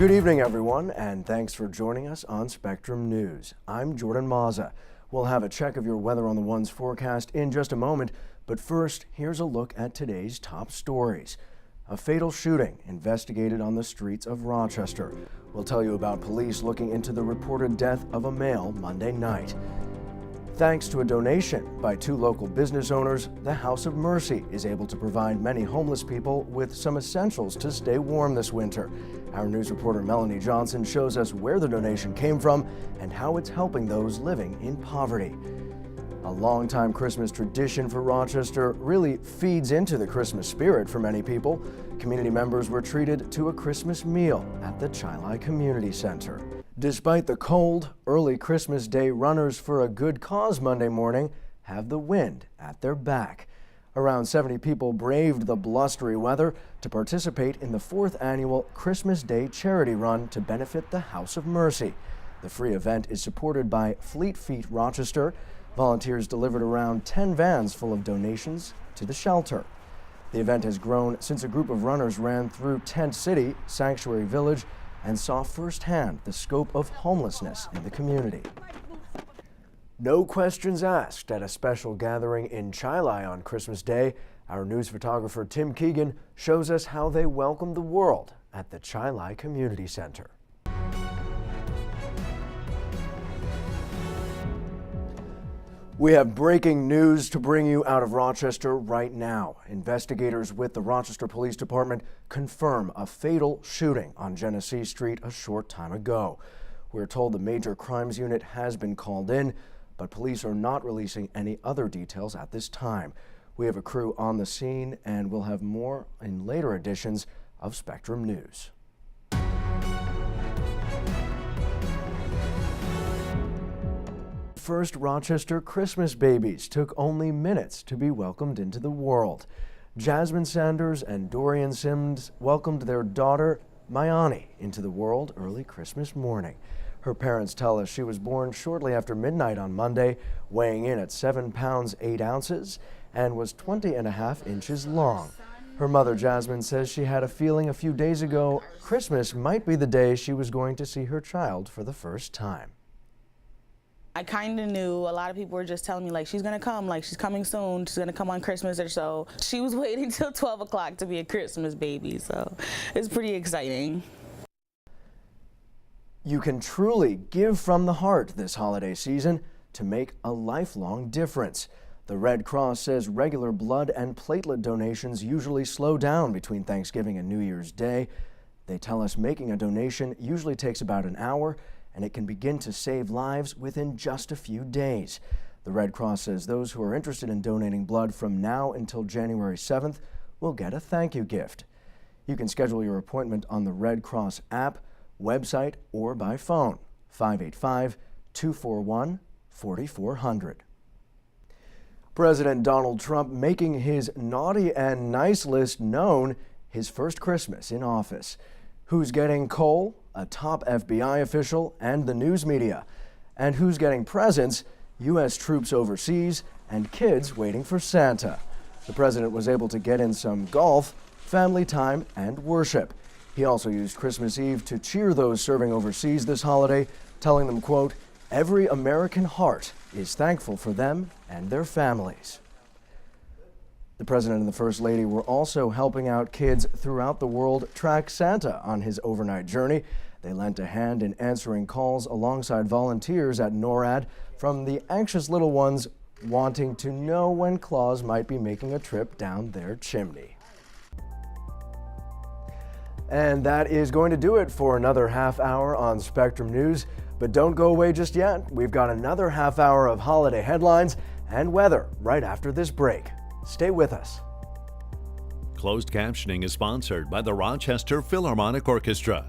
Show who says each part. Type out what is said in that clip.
Speaker 1: Good evening, everyone, and thanks for joining us on Spectrum News. I'm Jordan Mazza. We'll have a check of your weather on the One's forecast in just a moment, but first, here's a look at today's top stories. A fatal shooting investigated on the streets of Rochester. We'll tell you about police looking into the reported death of a male Monday night. Thanks to a donation by two local business owners, the House of Mercy is able to provide many homeless people with some essentials to stay warm this winter. Our news reporter Melanie Johnson shows us where the donation came from and how it's helping those living in poverty. A longtime Christmas tradition for Rochester really feeds into the Christmas spirit for many people. Community members were treated to a Christmas meal at the Chili Community Center. Despite the cold, early Christmas Day runners for a good cause Monday morning have the wind at their back. Around 70 people braved the blustery weather to participate in the 4th annual Christmas Day charity run to benefit the House of Mercy. The free event is supported by Fleet Feet Rochester. Volunteers delivered around 10 vans full of donations to the shelter. The event has grown since a group of runners ran through Tent City, Sanctuary Village, and saw firsthand the scope of homelessness in the community. No questions asked at a special gathering in Chili on Christmas Day. Our news photographer Tim Keegan shows us how they welcomed the world at the Chili Community Center. We have breaking news to bring you out of Rochester right now. Investigators with the Rochester Police Department confirm a fatal shooting on Genesee Street a short time ago. We're told the Major Crimes Unit has been called in, but police are not releasing any other details at this time. We have a crew on the scene, and we'll have more in later editions of Spectrum News. First Rochester Christmas babies took only minutes to be welcomed into the world. Jasmine Sanders and Dorian Sims welcomed their daughter, Mayani, into the world early Christmas morning. Her parents tell us she was born shortly after midnight on Monday, weighing in at 7 pounds 8 ounces and was 20.5 inches long. Her mother, Jasmine, says she had a feeling a few days ago Christmas might be the day she was going to see her child for the first time.
Speaker 2: I kind of knew. A lot of people were just telling me, like, she's going to come, like, she's coming soon, she's going to come on Christmas or so. She was waiting till 12 o'clock to be a Christmas baby, so it's pretty exciting.
Speaker 1: You can truly give from the heart this holiday season to make a lifelong difference. The Red Cross says regular blood and platelet donations usually slow down between Thanksgiving and New Year's Day. They tell us making a donation usually takes about an hour, and it can begin to save lives within just a few days. The Red Cross says those who are interested in donating blood from now until January 7th will get a thank you gift. You can schedule your appointment on the Red Cross app, website, or by phone, 585-241-4400. President Donald Trump making his naughty and nice list known his first Christmas in office. Who's getting coal? A top FBI official, and the news media. And who's getting presents? U.S. troops overseas and kids waiting for Santa. The president was able to get in some golf, family time, and worship. He also used Christmas Eve to cheer those serving overseas this holiday, telling them, quote, "Every American heart is thankful for them and their families." The President and the First Lady were also helping out kids throughout the world track Santa on his overnight journey. They lent a hand in answering calls alongside volunteers at NORAD from the anxious little ones wanting to know when Claus might be making a trip down their chimney. And that is going to do it for another half hour on Spectrum News. But don't go away just yet. We've got another half hour of holiday headlines and weather right after this break. Stay with us.
Speaker 3: Closed captioning is sponsored by the Rochester Philharmonic Orchestra.